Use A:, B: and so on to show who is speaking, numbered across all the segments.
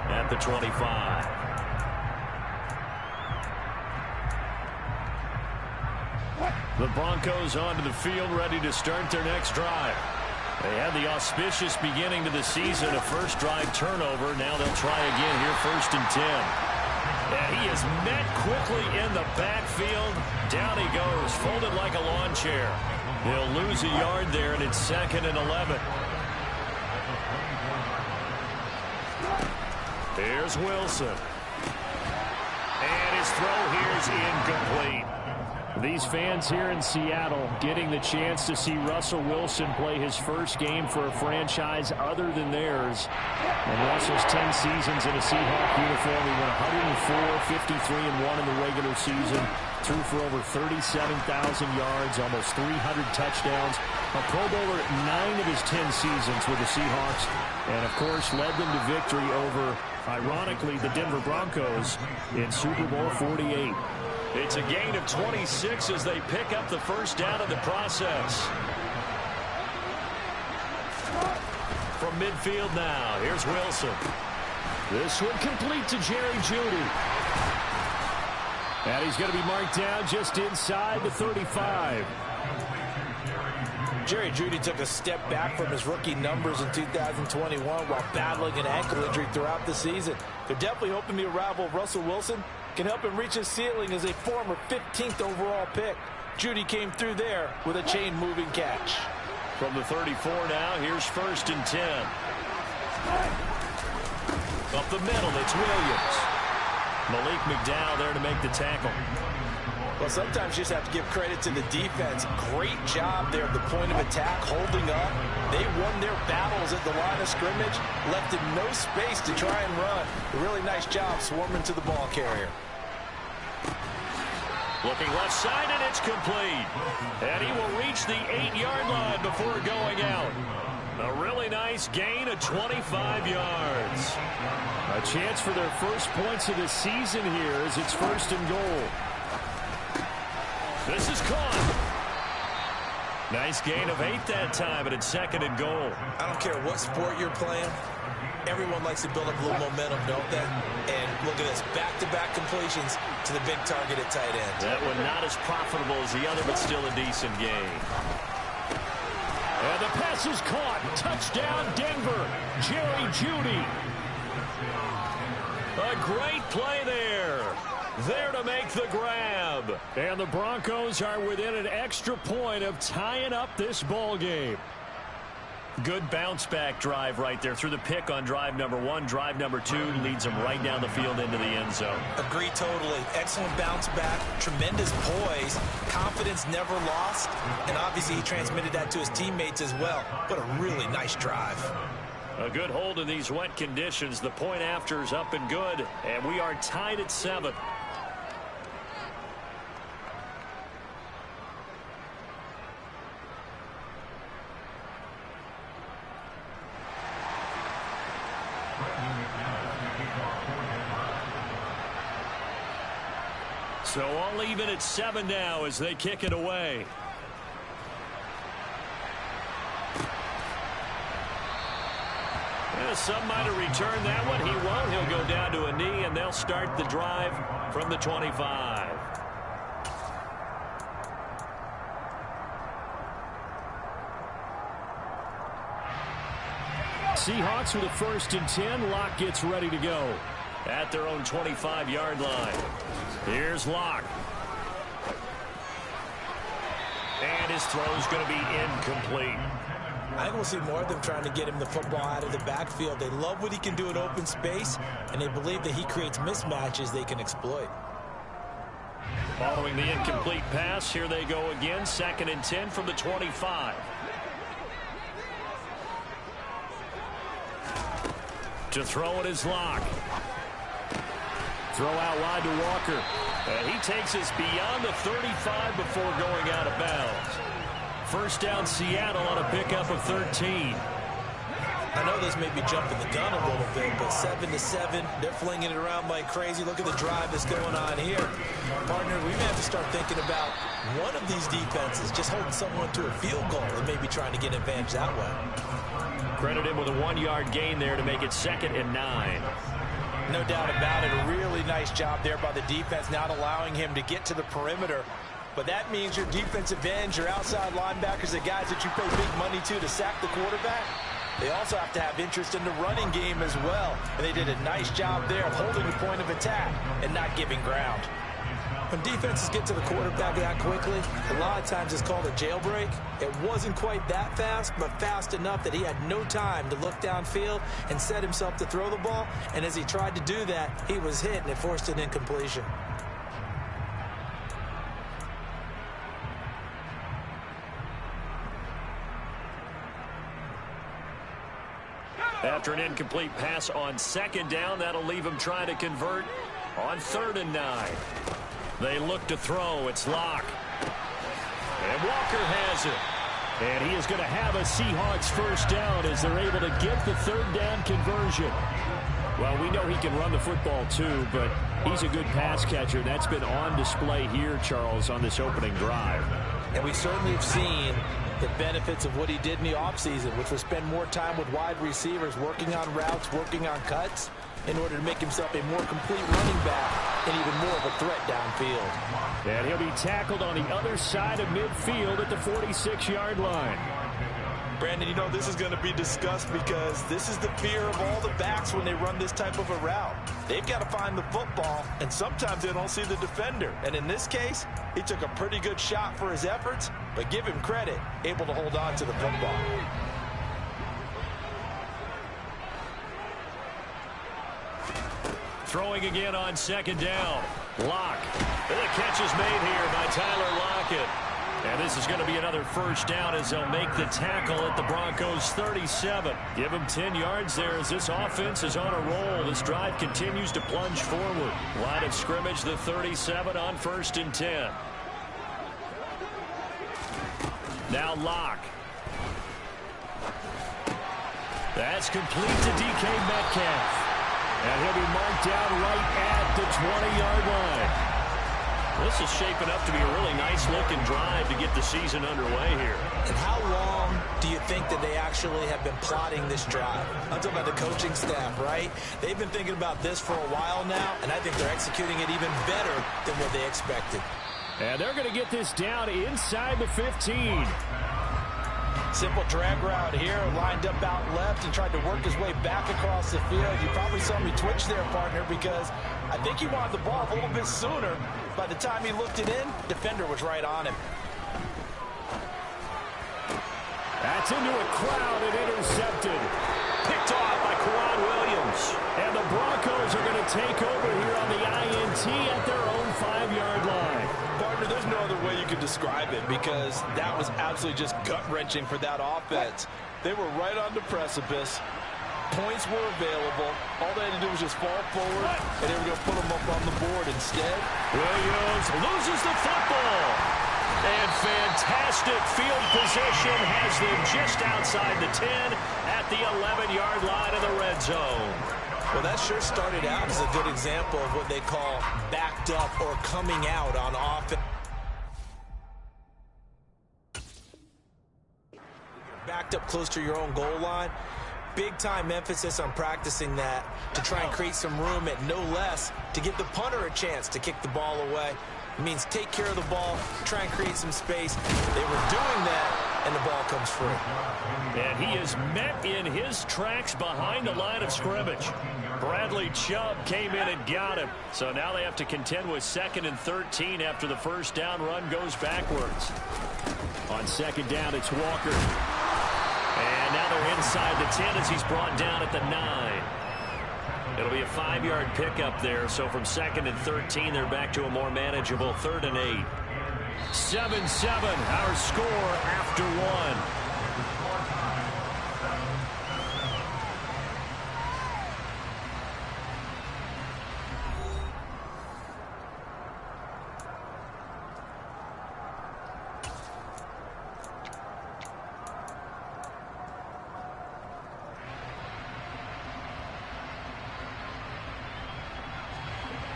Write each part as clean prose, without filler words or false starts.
A: at the 25. The Broncos onto the field, ready to start their next drive. They had the auspicious beginning to the season, a first drive turnover. Now they'll try again here, 1st and 10. And he is met quickly in the backfield. Down he goes, folded like a lawn chair. He'll lose a yard there, and it's 2nd and 11. Here's Wilson. And his throw here is incomplete. These fans here in Seattle getting the chance to see Russell Wilson play his first game for a franchise other than theirs. And Russell's 10 seasons in a Seahawk uniform. He went 104, 53-1 in the regular season. Threw for over 37,000 yards, almost 300 touchdowns. A Pro Bowler 9 of his 10 seasons with the Seahawks. And, of course, led them to victory over, ironically, the Denver Broncos in Super Bowl 48. It's a gain of 26 as they pick up the first down in the process. From midfield now, here's Wilson. This one complete to Jerry Jeudy. And he's going to be marked down just inside the 35.
B: Jerry Jeudy took a step back from his rookie numbers in 2021 while battling an ankle injury throughout the season. They're definitely hoping the arrival of Russell Wilson can help him reach his ceiling as a former 15th overall pick. Jeudy came through there with a chain-moving catch.
A: From the 34 now, here's 1st and 10. Up the middle, it's Williams. Malik McDowell there to make the tackle.
B: Well, sometimes you just have to give credit to the defense. Great job there at the point of attack, holding up. They won their battles at the line of scrimmage, left in no space to try and run. A really nice job swarming to the ball carrier.
A: Looking left side, and it's complete. And he will reach the 8-yard line before going out. A really nice gain of 25 yards. A chance for their first points of the season here as it's 1st and goal. This is caught. Nice gain of 8 that time, but it's 2nd and goal.
B: I don't care what sport you're playing. Everyone likes to build up a little momentum, don't they? And look at this, back-to-back completions to the big target at tight end.
A: That one not as profitable as the other, but still a decent gain. And the pass is caught. Touchdown, Denver. Jerry Jeudy. A great play there. There to make the grab. And the Broncos are within an extra point of tying up this ball game. Good bounce-back drive right there through the pick on drive number 1. Drive number 2 leads them right down the field into the end zone.
B: Agree totally. Excellent bounce back. Tremendous poise. Confidence never lost. And obviously he transmitted that to his teammates as well. But a really nice drive.
A: A good hold in these wet conditions. The point after is up and good. And we are tied at 7. So all even at 7 now as they kick it away. Yeah, some might have returned that one. He won't. He'll go down to a knee, and they'll start the drive from the 25. Seahawks with a 1st and 10. Locke gets ready to go at their own 25-yard line. Here's Locke. And his throw's going to be incomplete.
B: I think we'll see more of them trying to get him the football out of the backfield. They love what he can do in open space, and they believe that he creates mismatches they can exploit.
A: Following the incomplete pass, here they go again. 2nd and 10 from the 25. To throw it is Locke. Throw out wide to Walker. And he takes us beyond the 35 before going out of bounds. First down Seattle on a pickup of 13.
B: I know this may be jumping the gun a little bit, but 7-7, they're flinging it around like crazy. Look at the drive that's going on here. Partner, we may have to start thinking about one of these defenses just holding someone to a field goal and maybe trying to get an advantage that way.
A: Credit him with a 1-yard gain there to make it 2nd and 9.
B: No doubt about it. A really nice job there by the defense, not allowing him to get to the perimeter. But that means your defensive ends, your outside linebackers, the guys that you pay big money to sack the quarterback, they also have to have interest in the running game as well. And they did a nice job there of holding the point of attack and not giving ground. When defenses get to the quarterback that quickly, a lot of times it's called a jailbreak. It wasn't quite that fast, but fast enough that he had no time to look downfield and set himself to throw the ball. And as he tried to do that, he was hit, and it forced an incompletion.
A: After an incomplete pass on 2nd down, that'll leave him trying to convert on 3rd and 9. They look to throw. It's Locke. And Walker has it. And he is going to have a Seahawks first down as they're able to get the 3rd down conversion. Well, we know he can run the football too, but he's a good pass catcher. That's been on display here, Charles, on this opening drive.
B: And we certainly have seen the benefits of what he did in the offseason, which was spend more time with wide receivers, working on routes, working on cuts, in order to make himself a more complete running back and even more of a threat downfield.
A: And he'll be tackled on the other side of midfield at the 46-yard line.
B: Brandon, you know this is going to be discussed because this is the fear of all the backs when they run this type of a route. They've got to find the football, and sometimes they don't see the defender. And in this case, he took a pretty good shot for his efforts, but give him credit, able to hold on to the football.
A: Throwing again on 2nd down. Locke. And the catch is made here by Tyler Lockett. And this is going to be another first down as they'll make the tackle at the Broncos 37. Give them 10 yards there as this offense is on a roll. This drive continues to plunge forward. Line of scrimmage, the 37 on 1st and 10. Now Locke. That's complete to DK Metcalf. And he'll be marked down right at the 20-yard line. This is shaping up to be a really nice-looking drive to get the season underway here.
B: And how long do you think that they actually have been plotting this drive? I'm talking about the coaching staff, right? They've been thinking about this for a while now, and I think they're executing it even better than what they expected.
A: And they're going to get this down inside the 15.
B: Simple drag route here, lined up out left and tried to work his way back across the field. You probably saw me twitch there, partner, because I think he wanted the ball a little bit sooner. By the time he looked it in, defender was right on him.
A: That's into a crowd and intercepted. Picked off by Kwan Williams. And the Broncos are going to take over here on the INT at their own 5-yard line.
B: Partner, there's no other way you could describe it because that was absolutely just gut-wrenching for that offense. They were right on the precipice. Points were available. All they had to do was just fall forward, and they were going to put them up on the board instead.
A: Williams loses the football. And fantastic field position has them just outside the 10 at the 11-yard line of the red zone.
B: Well, that sure started out as a good example of what they call backed up or coming out on offense. Backed up close to your own goal line. Big time emphasis on practicing that to try and create some room at no less to give the punter a chance to kick the ball away. It means take care of the ball, try and create some space. They were doing that, and the ball comes free.
A: And he is met in his tracks behind the line of scrimmage. Bradley Chubb came in and got him. So now they have to contend with 2nd and 13 after the first down run goes backwards. On 2nd down, it's Walker. And now they're inside the 10 as he's brought down at the 9. It'll be a 5-yard pickup there. So from 2nd and 13, they're back to a more manageable 3rd and 8. 7-7, our score after 1.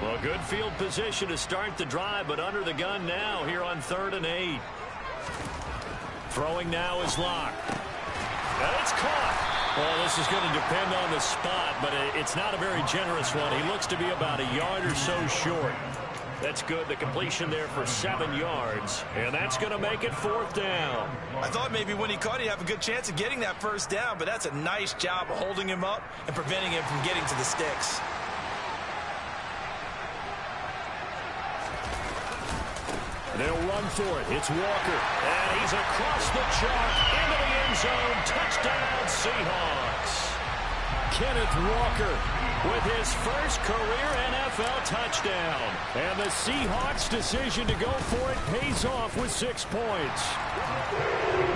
A: Well, good field position to start the drive, but under the gun now here on 3rd and 8. Throwing now is Locke. And it's caught. Well, this is going to depend on the spot, but it's not a very generous one. He looks to be about a yard or so short. That's good. The completion there for 7 yards, and that's going to make it 4th down.
B: I thought maybe when he caught, he'd have a good chance of getting that first down, but that's a nice job of holding him up and preventing him from getting to the sticks.
A: They'll run for it. It's Walker, and he's across the chalk into the end zone. Touchdown, Seahawks. Kenneth Walker with his first career NFL touchdown. And the Seahawks' decision to go for it pays off with 6 points.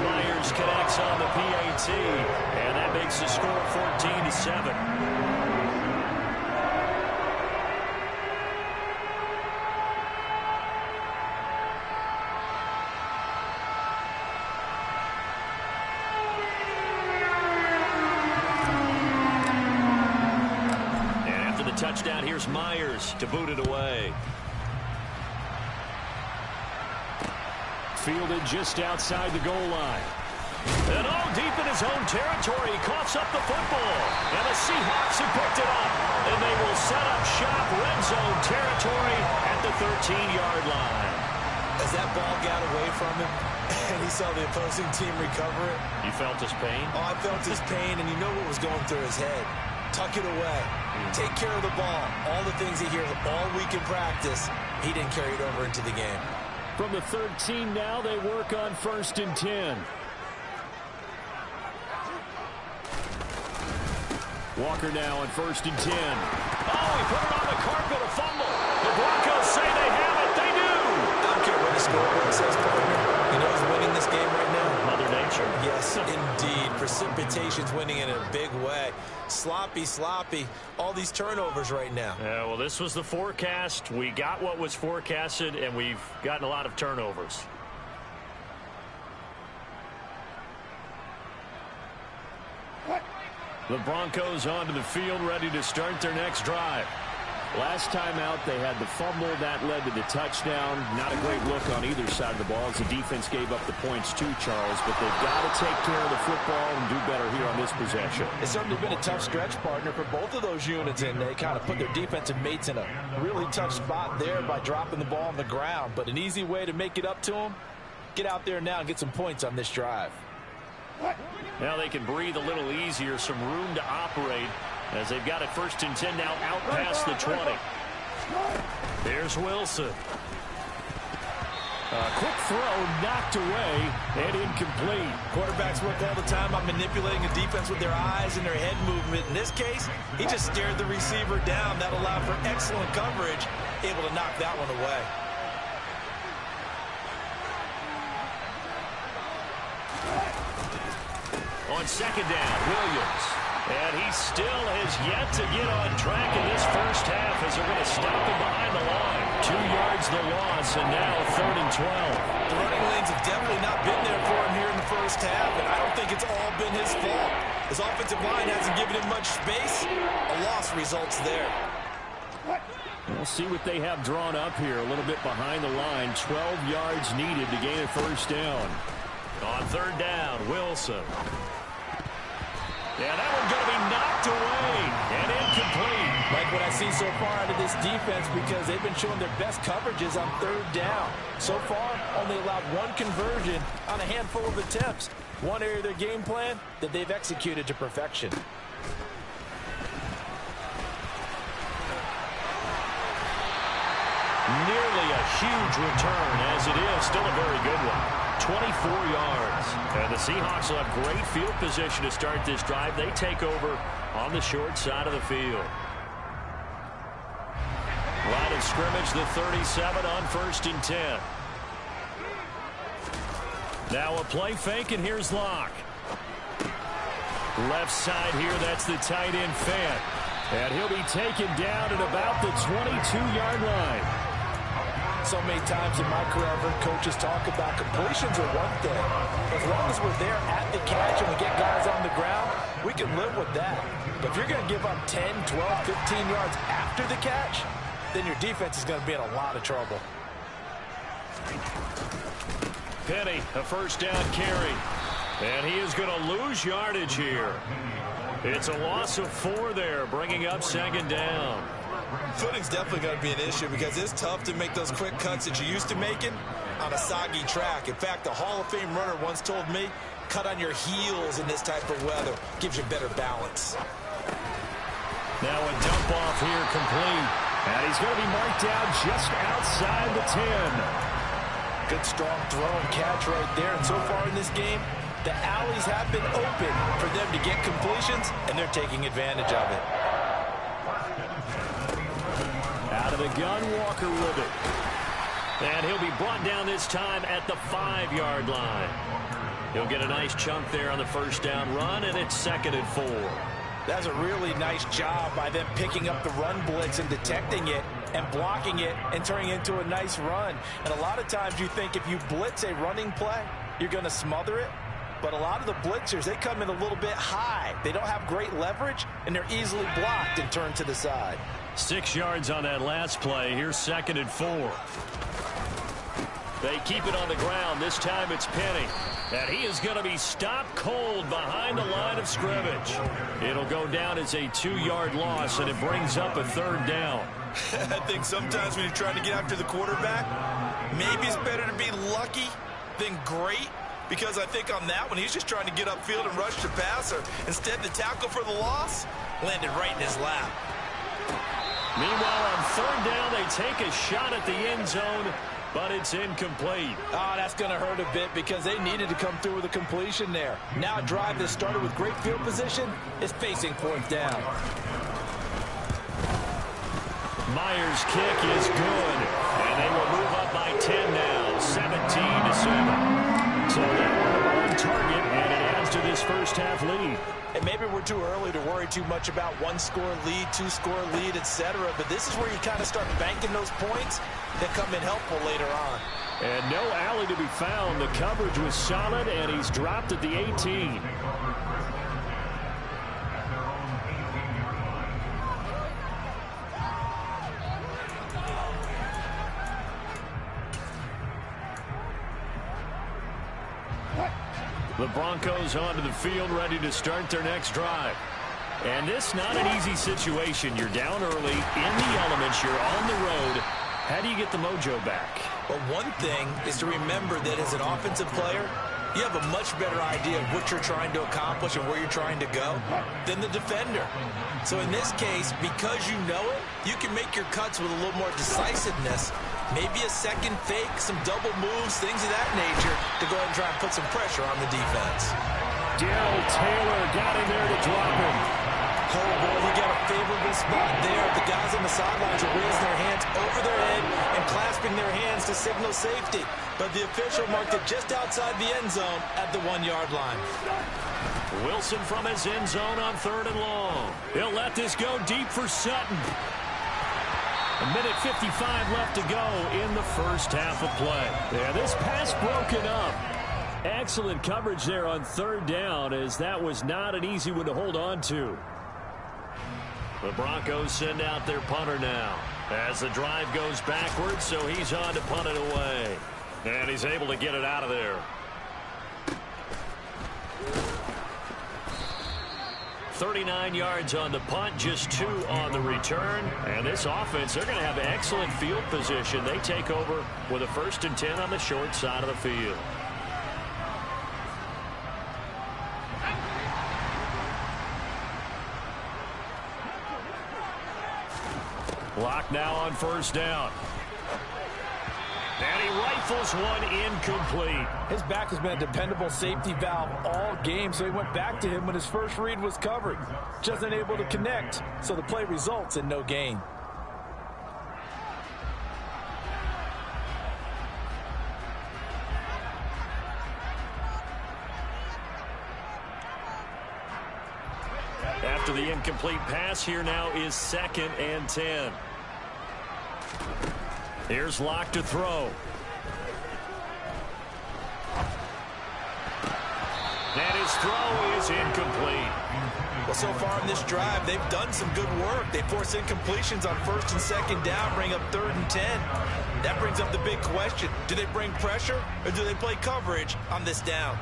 A: Myers connects on the PAT, and that makes the score 14-7. Touchdown. Here's Myers to boot it away. Fielded just outside the goal line. And deep in his own territory. He coughs up the football. And the Seahawks have picked it up. And they will set up shop red zone territory at the 13-yard line.
B: As that ball got away from him and he saw the opposing team recover it.
A: You felt his pain?
B: Oh, I felt his pain, and you know what was going through his head. Tuck it away. Take care of the ball. All the things he hears all week in practice, he didn't carry it over into the game.
A: From the 13 now, they work on 1st and 10. Walker now on 1st and 10. Oh, he put it on the carpet, a fumble. The Broncos say they have it. They do.
B: I don't care what the scoreboard says, partner. You know who's winning this game right now?
A: Mother Nature.
B: Yes, indeed. Precipitation's winning in a big way. Sloppy, sloppy. All these turnovers right now.
A: Yeah, well, this was the forecast. We got what was forecasted, and we've gotten a lot of turnovers. The Broncos onto the field, ready to start their next drive. Last time out, they had the fumble. That led to the touchdown. Not a great look on either side of the ball as the defense gave up the points too, Charles. But they've got to take care of the football and do better here on this possession.
B: It's certainly been a tough stretch, partner, for both of those units, and they kind of put their defensive mates in a really tough spot there by dropping the ball on the ground. But an easy way to make it up to them, get out there now and get some points on this drive.
A: Now they can breathe a little easier, some room to operate as they've got it 1st and 10 now out past the 20. Here's Wilson. A quick throw knocked away and incomplete.
B: Quarterbacks work all the time on manipulating a defense with their eyes and their head movement. In this case, he just stared the receiver down. That allowed for excellent coverage, able to knock that one away.
A: On 2nd down, Williams. And he still has yet to get on track in this first half as they're going to stop him behind the line. 2 yards the loss, and now 3rd and 12.
B: The running lanes have definitely not been there for him here in the first half, and I don't think it's all been his fault. His offensive line hasn't given him much space. A loss results there.
A: We'll see what they have drawn up here. A little bit behind the line. 12 yards needed to gain a first down. On 3rd down, Wilson. Yeah, that one's going to be knocked away and incomplete.
B: Like what I see so far out of this defense, because they've been showing their best coverages on 3rd down. So far, only allowed 1 conversion on a handful of attempts. One area of their game plan that they've executed to perfection.
A: Nearly a huge return, as it is still a very good one. 24 yards. And the Seahawks will have great field position to start this drive. They take over on the short side of the field. Line of scrimmage, the 37 on 1st and 10. Now a play fake, and here's Locke. Left side here, that's the tight end Fant. And he'll be taken down at about the 22-yard line.
B: So many times in my career, I've heard coaches talk about completions are one thing. As long as we're there at the catch and we get guys on the ground, we can live with that. But if you're going to give up 10, 12, 15 yards after the catch, then your defense is going to be in a lot of trouble.
A: Penny, a first down carry. And he is going to lose yardage here. It's a loss of 4 there, bringing up second down.
B: Footing's definitely going to be an issue because it's tough to make those quick cuts that you're used to making on a soggy track. In fact, a Hall of Fame runner once told me, cut on your heels in this type of weather. Gives you better balance.
A: Now a dump off here complete. And he's going to be marked down just outside the 10.
B: Good strong throw and catch right there. And so far in this game, the alleys have been open for them to get completions, and they're taking advantage of it.
A: Out of the gun, Walker with it. And he'll be brought down this time at the 5-yard line. He'll get a nice chunk there on the first down run, and it's 2nd and 4.
B: That's a really nice job by them picking up the run blitz and detecting it and blocking it and turning it into a nice run. And a lot of times you think if you blitz a running play, you're going to smother it. But a lot of the blitzers, they come in a little bit high. They don't have great leverage, and they're easily blocked and turned to the side.
A: 6 yards on that last play. Here's 2nd and 4. They keep it on the ground. This time it's Penny. And he is going to be stopped cold behind the line of scrimmage. It'll go down as a 2-yard loss, and it brings up a 3rd down.
B: I think sometimes when you're trying to get after the quarterback, maybe it's better to be lucky than great. Because I think on that one, he's just trying to get upfield and rush the passer. Instead, the tackle for the loss landed right in his lap.
A: Meanwhile, on 3rd down, they take a shot at the end zone, but it's incomplete.
B: Oh, that's going to hurt a bit because they needed to come through with a completion there. Now a drive that started with great field position is facing 4th down.
A: Myers' kick is good, and they will move up by 10 now, 17-7. So they're on target, and it adds to this first half lead.
B: And maybe we're too early to worry too much about 1-score lead, 2-score lead, etc. But this is where you kind of start banking those points that come in helpful later on.
A: And no alley to be found. The coverage was solid, and he's dropped at the 18. The Broncos onto the field, ready to start their next drive. And this not an easy situation. You're down early, in the elements, you're on the road. How do you get the mojo back?
B: Well, one thing is to remember that as an offensive player, you have a much better idea of what you're trying to accomplish and where you're trying to go than the defender. So in this case, because you know it, you can make your cuts with a little more decisiveness. Maybe a second fake, some double moves, things of that nature to go ahead and try and put some pressure on the defense.
A: Darrell Taylor got in there to drop him.
B: Oh, boy, he got a favorable spot there. The guys on the sidelines are raising their hands over their head and clasping their hands to signal safety. But the official marked it just outside the end zone at the 1-yard line.
A: Wilson from his end zone on 3rd and long. He'll let this go deep for Sutton. 1:55 left to go in the first half of play. Yeah, this pass broken up. Excellent coverage there on 3rd down, as that was not an easy one to hold on to. The Broncos send out their punter now as the drive goes backwards, so he's on to punt it away. And he's able to get it out of there. 39 yards on the punt, just 2 on the return. And this offense, they're going to have excellent field position. They take over with a 1st and 10 on the short side of the field. Lock now on 1st down. And he rifles one incomplete.
B: His back has been a dependable safety valve all game, so he went back to him when his first read was covered. Just unable to connect, so the play results in no gain.
A: After the incomplete pass, here now is 2nd and 10. Here's Locke to throw. And his throw is incomplete.
B: Well, so far in this drive, they've done some good work. They force incompletions on 1st and 2nd down, bring up 3rd and 10. That brings up the big question. Do they bring pressure or do they play coverage on this down?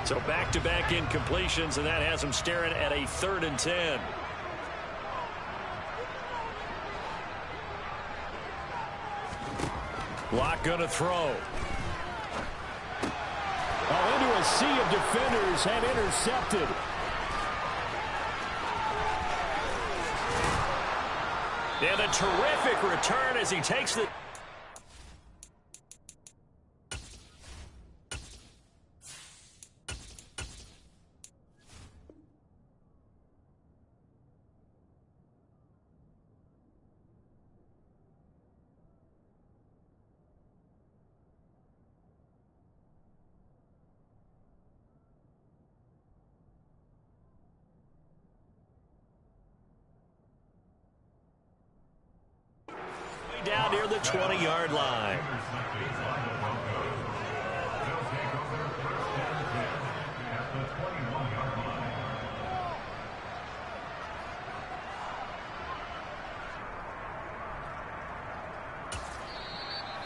A: So back-to-back incompletions, and that has him staring at a 3rd and 10. Lock gonna throw. Oh, into a sea of defenders and intercepted. And a terrific return as he takes the... down near the 20-yard line.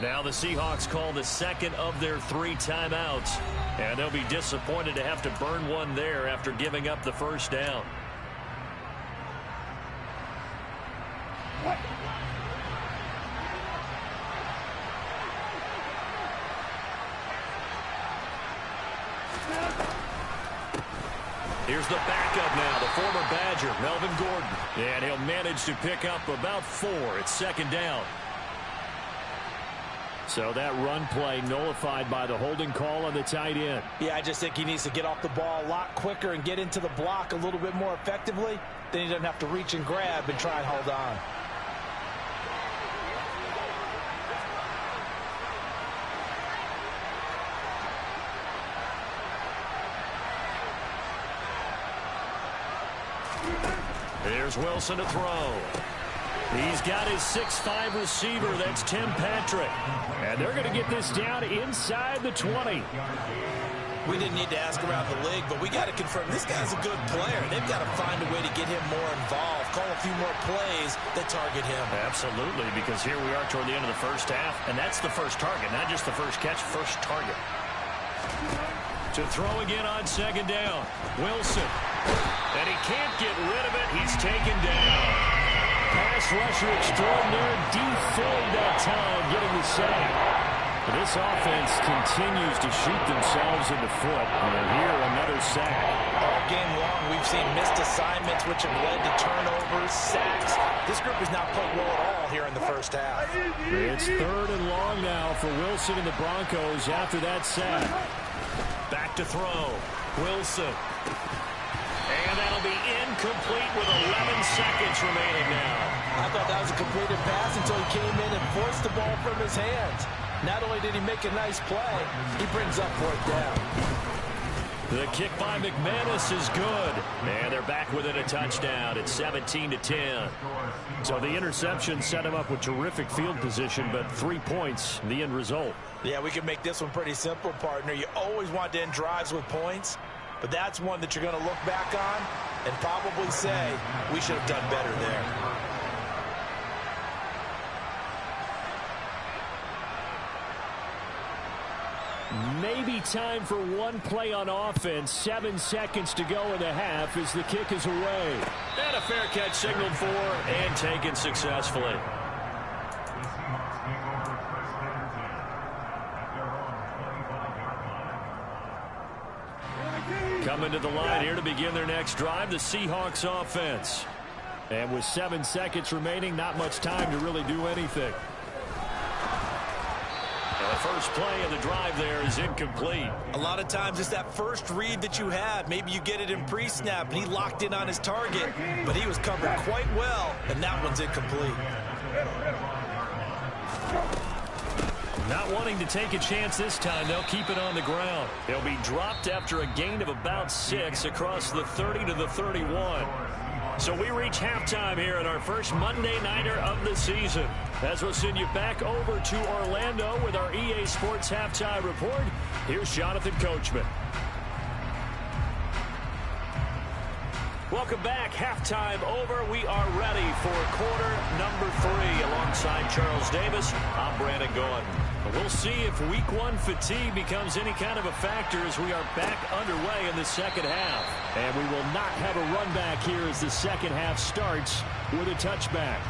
A: Now the Seahawks call the second of their 3 timeouts, and they'll be disappointed to have to burn one there after giving up the first down. Here's the backup now, the former Badger, Melvin Gordon. And he'll manage to pick up about 4. It's 2nd down. So that run play nullified by the holding call on the tight end.
B: Yeah, I just think he needs to get off the ball a lot quicker and get into the block a little bit more effectively. Then he doesn't have to reach and grab and try and hold on.
A: Here's Wilson to throw. He's got his 6'5" receiver. That's Tim Patrick. And they're going to get this down inside the 20.
B: We didn't need to ask around the league, but we got to confirm this guy's a good player. They've got to find a way to get him more involved, call a few more plays that target him.
A: Absolutely, because here we are toward the end of the first half, and that's the first target, not just the first catch, first target. To throw again on 2nd down. Wilson. And he can't get rid of it. He's taken down. Pass rusher extraordinaire, defilled that time, getting the sack. This offense continues to shoot themselves in the foot. And here, another sack.
B: All game long, we've seen missed assignments, which have led to turnovers, sacks. This group has not played well at all here in the first half.
A: It's 3rd and long now for Wilson and the Broncos after that sack. Back to throw. Wilson. And that'll be incomplete with 11 seconds remaining now.
B: I thought that was a completed pass until he came in and forced the ball from his hands. Not only did he make a nice play, he brings up 4th down.
A: The kick by McManus is good. And they're back within a touchdown. It's 17-10. So the interception set him up with terrific field position, but 3 points, the end result.
B: Yeah, we can make this one pretty simple, partner. You always want to end drives with points, but that's one that you're going to look back on and probably say, we should have done better there.
A: Maybe time for one play on offense. 7 seconds to go in the half as the kick is away. And a fair catch signaled for and taken successfully. Coming to the line here to begin their next drive, the Seahawks offense. And with 7 seconds remaining, not much time to really do anything. And the first play of the drive there is incomplete.
B: A lot of times it's that first read that you have. Maybe you get it in pre-snap, and he locked in on his target, but he was covered quite well, and that one's incomplete.
A: Not wanting to take a chance this time, they'll keep it on the ground. He'll be dropped after a gain of about 6 across the 30 to the 31. So we reach halftime here in our first Monday Nighter of the season. As we'll send you back over to Orlando with our EA Sports Halftime Report, here's Jonathan Coachman. Welcome back. Halftime over. We are ready for quarter number 3. Alongside Charles Davis, I'm Brandon Gaudin. We'll see if week 1 fatigue becomes any kind of a factor as we are back underway in the second half. And we will not have a run back here as the second half starts with a touchback.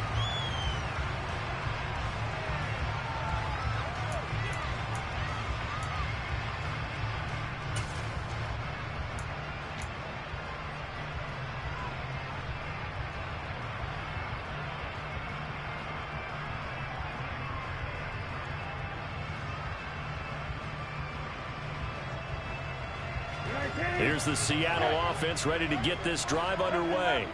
A: Here's the Seattle offense ready to get this drive underway.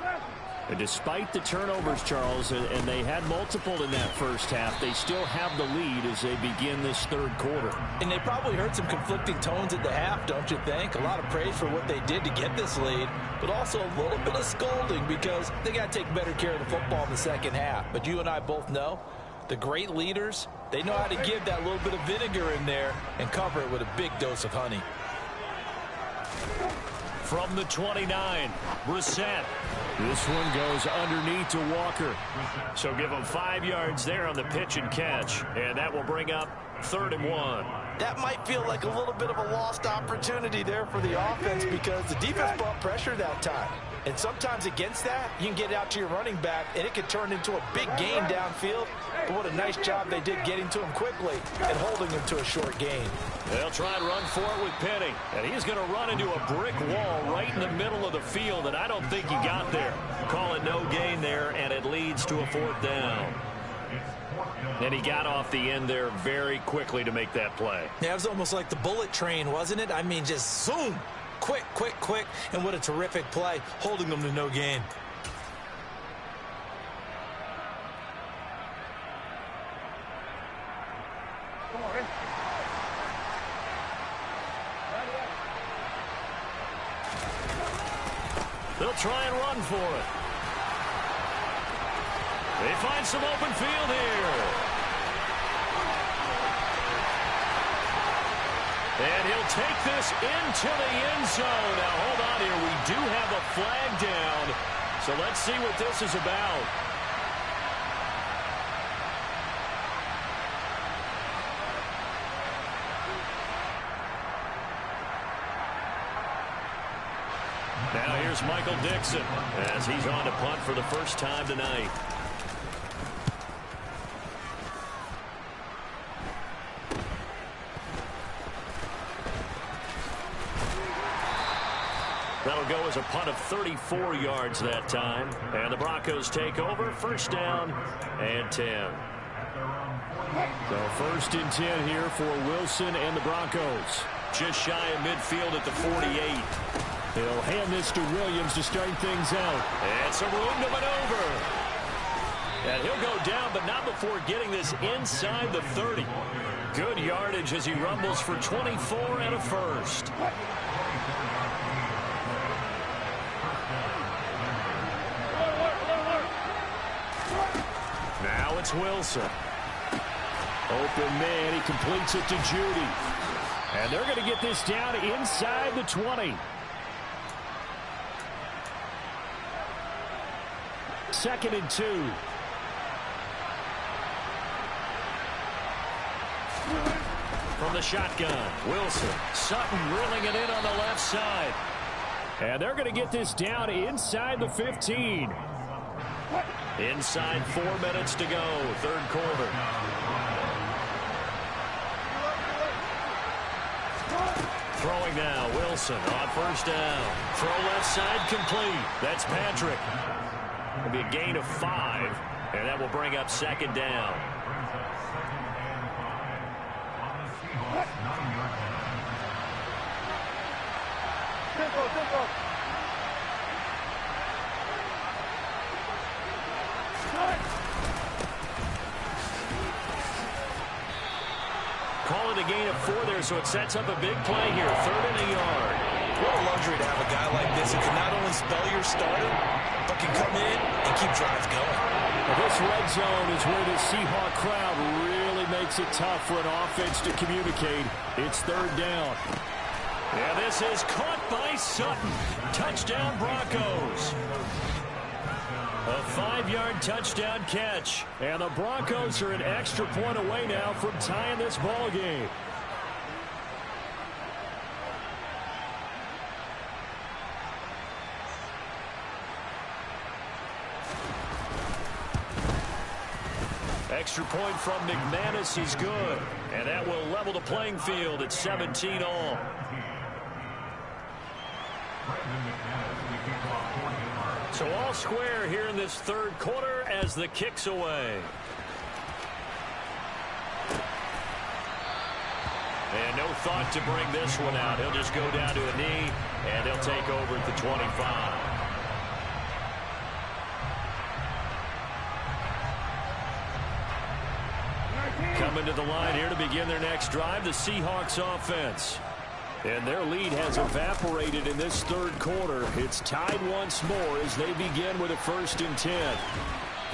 A: And despite the turnovers, Charles, and they had multiple in that first half, they still have the lead as they begin this third quarter.
B: And they probably heard some conflicting tones at the half, don't you think? A lot of praise for what they did to get this lead, but also a little bit of scolding because they got to take better care of the football in the second half. But you and I both know the great leaders, they know how to give that little bit of vinegar in there and cover it with a big dose of honey.
A: From the 29, Brissett. This one goes underneath to Walker. So give him 5 yards there on the pitch and catch. And that will bring up 3rd and 1.
B: That might feel like a little bit of a lost opportunity there for the offense because the defense brought pressure that time. And sometimes against that, you can get out to your running back, and it could turn into a big gain downfield. But what a nice job they did getting to him quickly and holding him to a short gain.
A: They'll try and run for it with Penny. And he's going to run into a brick wall right in the middle of the field, and I don't think he got there. Call it no gain there, and it leads to a 4th down. And he got off the end there very quickly to make that play.
B: Yeah, it was almost like the bullet train, wasn't it? I mean, just zoom. Quick, quick, quick. And what a terrific play, holding them to no gain.
A: They'll try and run for it. They find some open field here. And he'll take this into the end zone. Now, hold on here. We do have a flag down. So let's see what this is about. Now here's Michael Dixon as he's on to punt for the first time tonight. That'll go as a punt of 34 yards that time. And the Broncos take over. 1st down and 10. So 1st and 10 here for Wilson and the Broncos. Just shy of midfield at the 48. They'll hand this to Williams to start things out. And some room to maneuver. And he'll go down, but not before getting this inside the 30. Good yardage as he rumbles for 24 and a 1st. Now it's Wilson. Open man, he completes it to Judy. And they're going to get this down inside the 20. 2nd and 2. From the shotgun, Wilson. Sutton drilling it in on the left side. And they're going to get this down inside the 15. Inside 4 minutes to go, 3rd quarter. Throwing now, Wilson on 1st down. Throw left side complete. That's Patrick. It'll be a gain of 5, and that will bring up 2nd down. Call it a gain of 4 there, so it sets up a big play here. 3rd and a yard.
B: What a luxury to have a guy like this who can not only spell your starter, but can come in and keep drives going.
A: Well, this red zone is where the Seahawk crowd really makes it tough for an offense to communicate. It's 3rd down. And this is caught by Sutton. Touchdown, Broncos. A 5-yard touchdown catch. And the Broncos are an extra point away now from tying this ball game. Extra point from McManus is good. And that will level the playing field at 17 all. So all square here in this third quarter as the kick's away. And no thought to bring this one out. He'll just go down to a knee, and they'll take over at the 25. Coming to the line here to begin their next drive, the Seahawks offense. And their lead has evaporated in this third quarter. It's tied once more as they begin with a 1st and 10.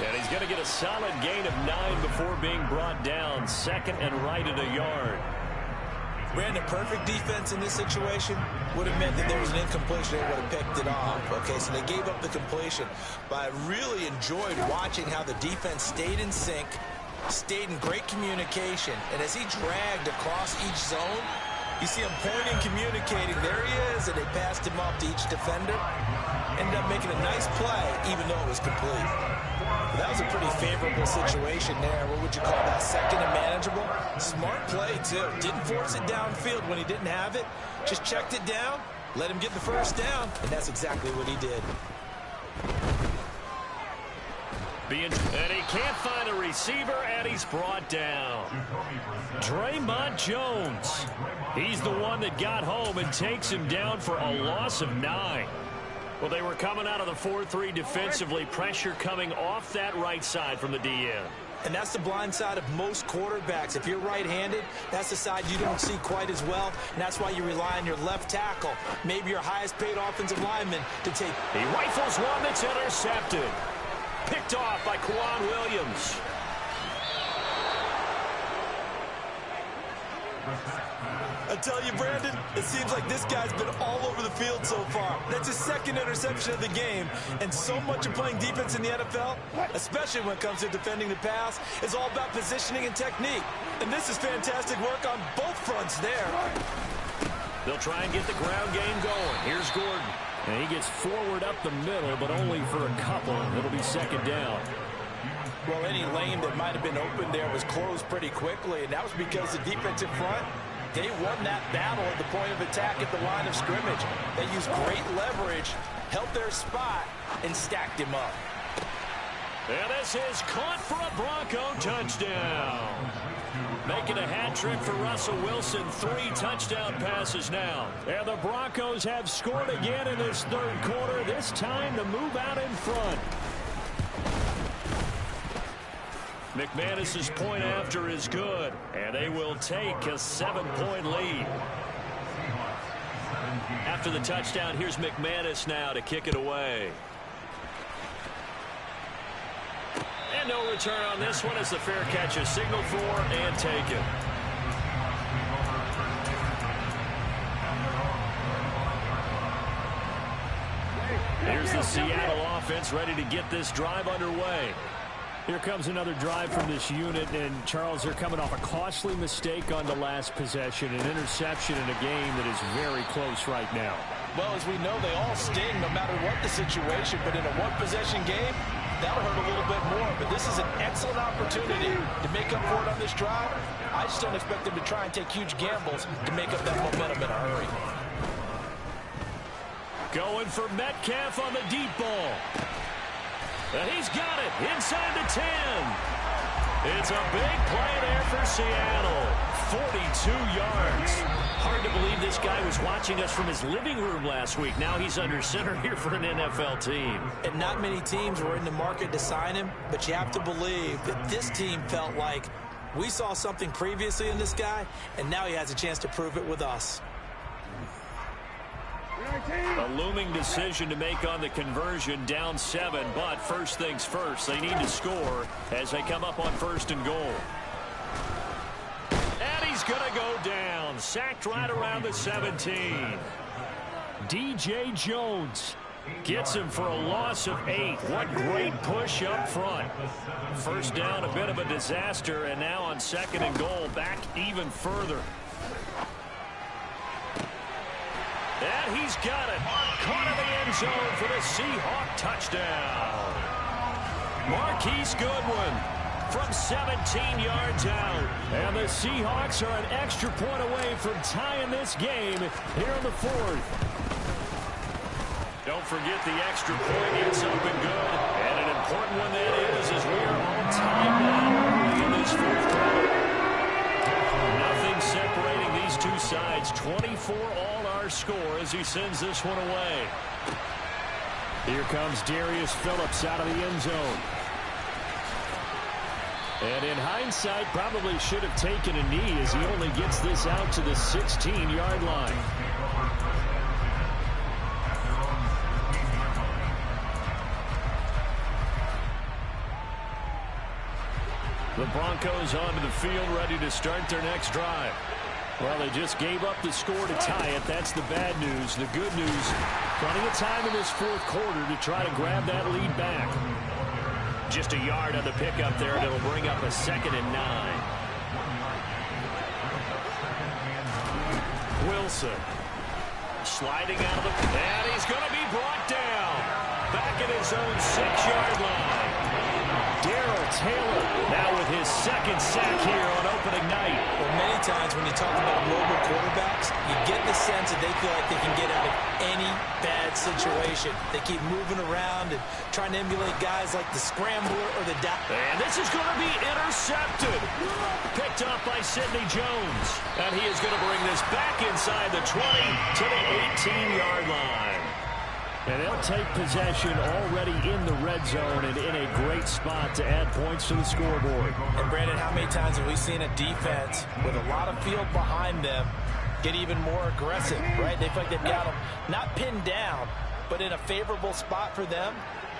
A: And he's going to get a solid gain of 9 before being brought down. 2nd and right at a yard.
B: Brandon, perfect defense in this situation would have meant that there was an incompletion. They would have picked it off. Okay, so they gave up the completion. But I really enjoyed watching how the defense stayed in sync, stayed in great communication. And as he dragged across each zone, you see him pointing, communicating. There he is, and they passed him off to each defender. Ended up making a nice play, even though it was complete. But that was a pretty favorable situation there. What would you call that? 2nd and manageable? Smart play, too. Didn't force it downfield when he didn't have it. Just checked it down, let him get the 1st down, and that's exactly what he did.
A: And he can't find a receiver, and he's brought down. Draymond Jones. He's the one that got home and takes him down for a loss of 9. Well, they were coming out of the 4-3 defensively. Pressure coming off that right side from the DN.
B: And that's the blind side of most quarterbacks. If you're right-handed, that's the side you don't see quite as well. And that's why you rely on your left tackle, maybe your highest-paid offensive lineman, to take.
A: He rifles one that's intercepted. Picked off by Kwan Williams.
B: I tell you, Brandon, it seems like this guy's been all over the field so far. That's his 2nd interception of the game. And so much of playing defense in the NFL, especially when it comes to defending the pass, is all about positioning and technique. And this is fantastic work on both fronts there.
A: They'll try and get the ground game going. Here's Gordon. And he gets forward up the middle, but only for a couple. It'll be 2nd down.
B: Well, any lane that might have been open there was closed pretty quickly, and that was because the defensive front, they won that battle at the point of attack at the line of scrimmage. They used great leverage, held their spot, and stacked him up.
A: And this is caught for a Bronco touchdown. Making a hat trick for Russell Wilson. 3 touchdown passes now. And the Broncos have scored again in this third quarter. This time to move out in front. McManus's point after is good. And they will take a 7-point lead. After the touchdown, here's McManus now to kick it away. And no return on this one as the fair catch is signaled for and taken. Here's the Seattle offense ready to get this drive underway. Here comes another drive from this unit, and Charles, they're coming off a costly mistake on the last possession, an interception in a game that is very close right now.
B: Well, as we know, they all sting no matter what the situation, but in a one-possession game, that'll hurt a little bit more. But this is an excellent opportunity to make up for it on this drive. I just don't expect them to try and take huge gambles to make up that momentum in a hurry.
A: Going for Metcalf on the deep ball. And he's got it inside the 10. It's a big play there for Seattle. 42 yards. Hard to believe this guy was watching us from his living room last week. Now he's under center here for an NFL team.
B: And not many teams were in the market to sign him, but you have to believe that this team felt like we saw something previously in this guy, and now he has a chance to prove it with us.
A: A looming decision to make on the conversion, down 7, but first things first, they need to score as they come up on 1st and goal. And he's going to go down. sacked right around the 17. DJ Jones gets him for a loss of 8. What great push up front. First down, a bit of a disaster, and now on 2nd and goal, back even further. And he's got it. Caught in the end zone for the Seahawk touchdown. Marquise Goodwin from 17 yards out. And the Seahawks are an extra point away from tying this game here in the 4th. Don't forget the extra point. It's up and good. And an important one that is, as we are on time now early in this 4th quarter. Nothing separating these two sides. 24-all our score as he sends this one away. Here comes Darius Phillips out of the end zone. And in hindsight, probably should have taken a knee as he only gets this out to the 16-yard line. The Broncos onto the field, ready to start their next drive. Well, they just gave up the score to tie it. That's the bad news. The good news, plenty of time in this 4th quarter to try to grab that lead back. Just a yard on the pickup there. That'll bring up a 2nd and 9. Wilson sliding out of the... And he's going to be brought down. Back at his own 6-yard line. Darrell Taylor now with his 2nd sack here on opening night.
B: Well, many times when you talk about mobile quarterbacks, you get the sense that they feel like they can get out of any bad situation. They keep moving around and trying to emulate guys like the scrambler or the
A: And this is going to be intercepted. Picked up by Sidney Jones. And he is going to bring this back inside the 20 to the 18-yard line. And they'll take possession already in the red zone and in a great spot to add points to the scoreboard.
B: And Brandon, how many times have we seen a defense with a lot of field behind them get even more aggressive, right? They feel like they've got them not pinned down, but in a favorable spot for them.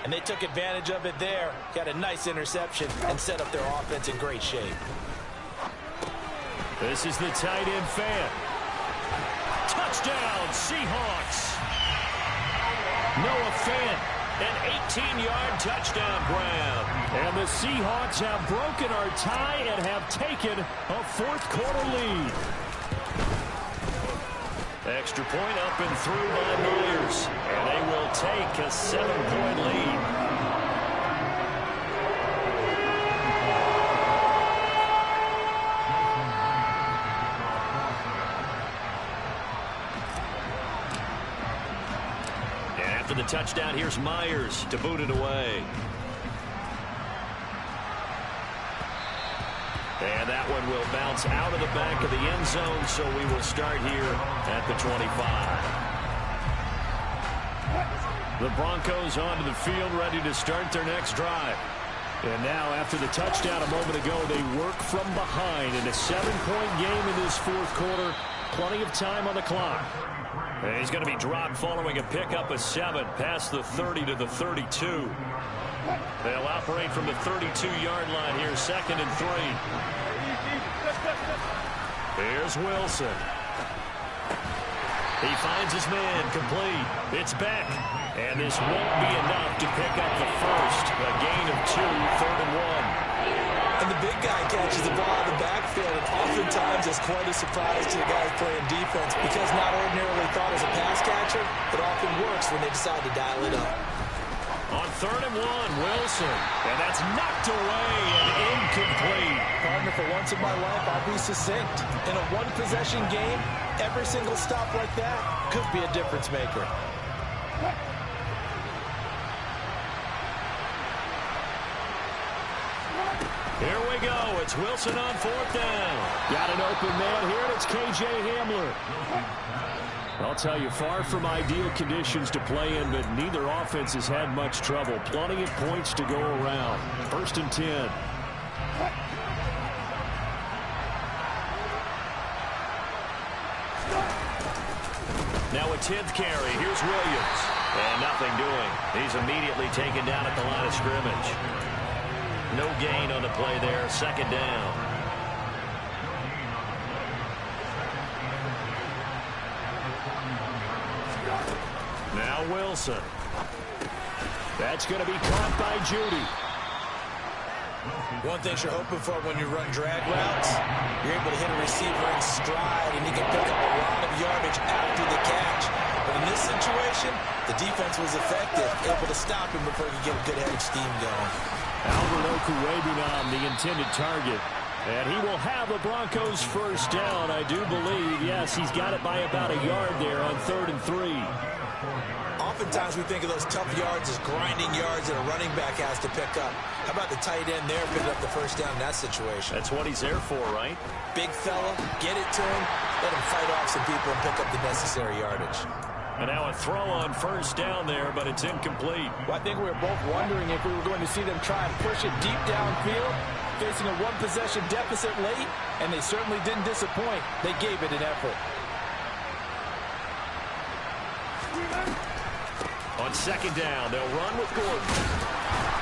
B: And they took advantage of it there. Got a nice interception and set up their offense in great shape.
A: This is the tight end fan. Touchdown, Seahawks. Noah Fant, an 18-yard touchdown grab. And the Seahawks have broken our tie and have taken a 4th quarter lead. Extra point up and through by Myers. And they will take a 7-point lead. After the touchdown, here's Myers to boot it away. And that one will bounce out of the back of the end zone, so we will start here at the 25. The Broncos onto the field, ready to start their next drive. And now, after the touchdown a moment ago, they work from behind in a 7-point game in this 4th quarter. Plenty of time on the clock. And he's going to be dropped following a pickup of 7 past the 30 to the 32. They'll operate from the 32-yard line here, 2nd and 3. Here's Wilson. He finds his man complete. It's Beck. And this won't be enough to pick up the first. A gain of 2, 3rd and 1.
B: And the big guy catches the ball in the backfield, and oftentimes it's quite a surprise to the guys playing defense because not ordinarily thought as a pass catcher, it often works when they decide to dial it up.
A: On 3rd and 1, Wilson. And that's knocked away and incomplete.
B: Partner, for once in my life, I'll be succinct. In a one-possession game, every single stop like that could be a difference maker.
A: Here we go. It's Wilson on 4th down. Got an open man here, and it's K.J. Hamler. I'll tell you, far from ideal conditions to play in, but neither offense has had much trouble. Plenty of points to go around. 1st and 10. Now a 10th carry. Here's Williams. And nothing doing. He's immediately taken down at the line of scrimmage. No gain on the play there. 2nd down. Now Wilson. That's going to be caught by Judy.
B: One thing you're hoping for when you run drag routes, you're able to hit a receiver in stride, and he can pick up a lot of yardage after the catch. But in this situation, the defense was effective, able to stop him before he could get a good head of steam going.
A: Albert Okuwebinom, the intended target. And he will have the Broncos first down, I do believe. Yes, he's got it by about a yard there on 3rd and 3.
B: Oftentimes we think of those tough yards as grinding yards that a running back has to pick up. How about the tight end there picking up the first down in that situation?
A: That's what he's there for, right?
B: Big fella, get it to him, let him fight off some people and pick up the necessary yardage.
A: And now a throw on first down there, but it's incomplete.
C: Well, I think we were both wondering if we were going to see them try and push it deep downfield, facing a one-possession deficit late, and they certainly didn't disappoint. They gave it an effort.
A: On 2nd down, they'll run with Gordon.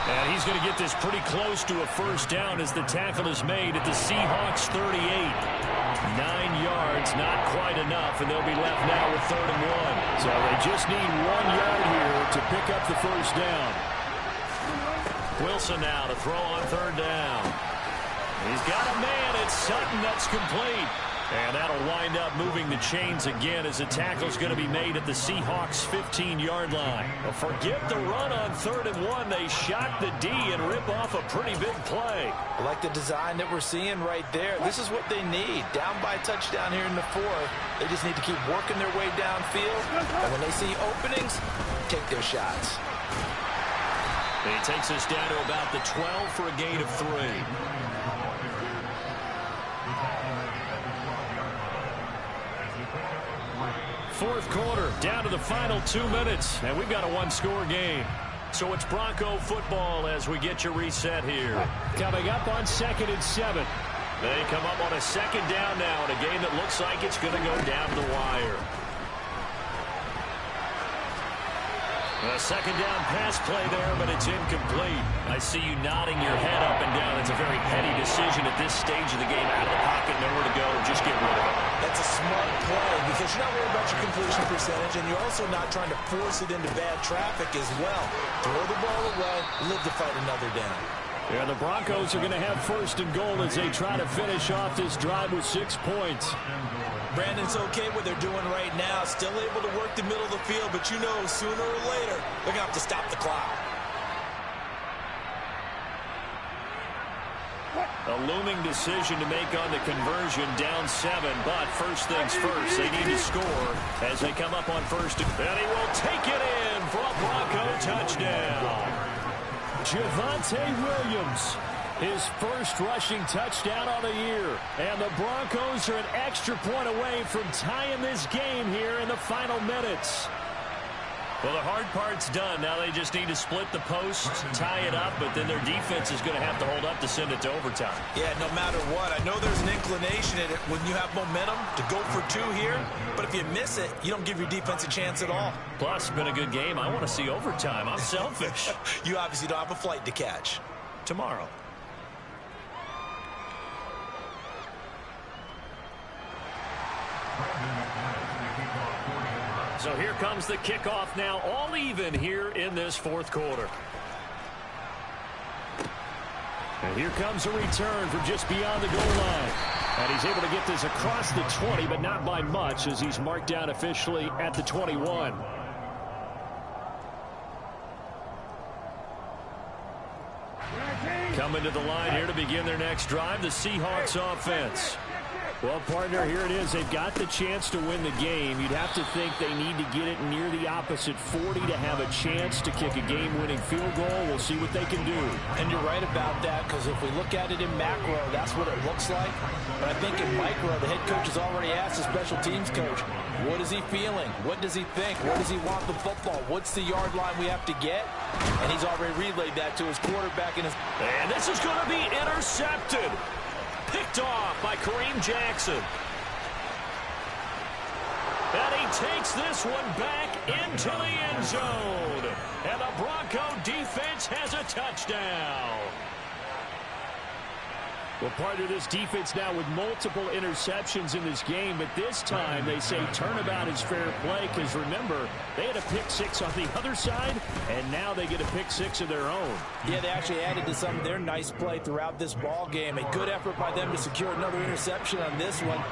A: And he's going to get this pretty close to a first down as the tackle is made at the Seahawks 38. 9 yards, not quite enough, and they'll be left now with 3rd and 1. So they just need 1 yard here to pick up the first down. Wilson now to throw on 3rd down. He's got a man. It's Sutton. That's complete. And that'll wind up moving the chains again as the tackle's going to be made at the Seahawks' 15-yard line. Well, forget the run on 3rd and 1. They shock the D and rip off a pretty big play.
B: I like the design that we're seeing right there. This is what they need. Down by a touchdown here in the 4th. They just need to keep working their way downfield. And when they see openings, take their shots.
A: And he takes us down to about the 12 for a gain of 3. Fourth quarter, down to the final 2 minutes, and we've got a one-score game. So it's Bronco football as we get your reset here. Coming up on 2nd and 7. They come up on a 2nd down now in a game that looks like it's going to go down the wire. A 2nd down pass play there, but it's incomplete. I see you nodding your head up and down. It's a very heady decision at this stage of the game. Out of the pocket, nowhere to go. Just get rid of it.
B: That's a smart play because you're not worried about your completion percentage, and you're also not trying to force it into bad traffic as well. Throw the ball away, live to fight another down.
A: Yeah, the Broncos are going to have 1st and goal as they try to finish off this drive with 6 points.
B: Brandon's okay what they're doing right now. Still able to work the middle of the field, but you know sooner or later they're going to have to stop the clock.
A: A looming decision to make on the conversion, down 7, but first things first, they need to score as they come up on 1st. And he will take it in for a Bronco touchdown. Javonte Williams, his first rushing touchdown on the year. And the Broncos are an extra point away from tying this game here in the final minutes. Well, the hard part's done. Now they just need to split the post, tie it up, but then their defense is going to have to hold up to send it to overtime.
B: Yeah, no matter what. I know there's an inclination in it when you have momentum to go for 2 here, but if you miss it, you don't give your defense a chance at all.
A: Plus, it's been a good game. I want to see overtime. I'm selfish.
B: You obviously don't have a flight to catch.
A: Tomorrow. So here comes the kickoff now, all even here in this 4th quarter. And here comes a return from just beyond the goal line. And he's able to get this across the 20, but not by much as he's marked down officially at the 21. Coming to the line here to begin their next drive, the Seahawks offense. Well, partner, here it is. They've got the chance to win the game. You'd have to think they need to get it near the opposite 40 to have a chance to kick a game-winning field goal. We'll see what they can do.
C: And you're right about that, because if we look at it in macro, that's what it looks like. But I think in micro, the head coach has already asked the special teams coach, what is he feeling? What does he think? Where does he want the football? What's the yard line we have to get? And he's already relayed that to his quarterback. And
A: this is going to be intercepted. Picked off by Kareem Jackson. And he takes this one back into the end zone. And the Bronco defense has a touchdown. Well, part of this defense now with multiple interceptions in this game, but this time they say turnabout is fair play because, remember, they had a pick six on the other side, and now they get a pick six of their own.
B: Yeah, they actually added to some of their nice play throughout this ball game. A good effort by them to secure another interception on this one.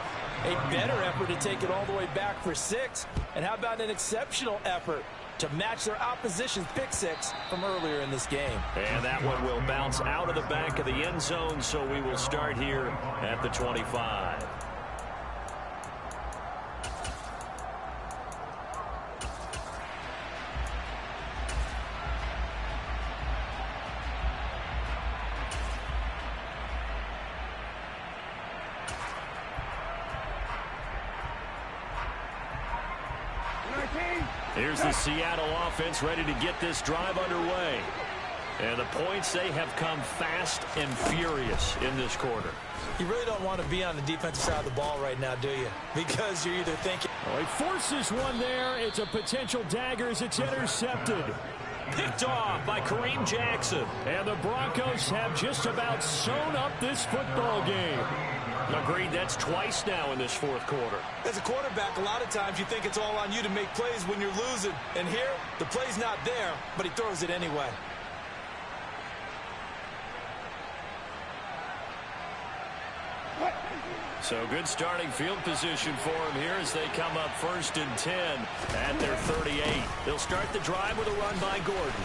B: A better effort to take it all the way back for 6. And how about an exceptional effort to match their opposition's pick six from earlier in this game.
A: And that one will bounce out of the back of the end zone, so we will start here at the 25. Here's the Seattle offense ready to get this drive underway. And the points, they have come fast and furious in this quarter.
B: You really don't want to be on the defensive side of the ball right now, do you? Because you're either thinking...
A: Well, he forces one there. It's a potential dagger as it's intercepted. Picked off by Kareem Jackson. And the Broncos have just about sewn up this football game. Agreed, that's twice now in this fourth quarter.
B: As a quarterback, a lot of times you think it's all on you to make plays when you're losing. And here, the play's not there, but he throws it anyway.
A: So good starting field position for him here as they come up 1st and 10 at their 38. They'll start the drive with a run by Gordon.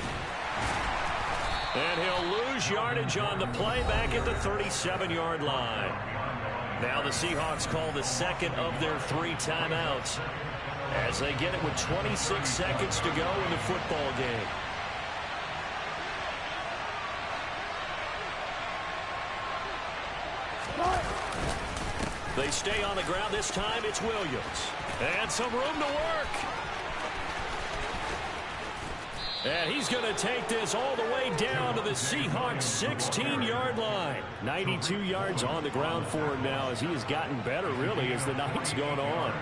A: And he'll lose yardage on the play back at the 37-yard line. Now the Seahawks call the second of their 3 timeouts as they get it with 26 seconds to go in the football game. They stay on the ground. This time it's Williams. And some room to work. And he's going to take this all the way down to the Seahawks 16-yard line. 92 yards on the ground for him now as he has gotten better, really, as the night's gone on.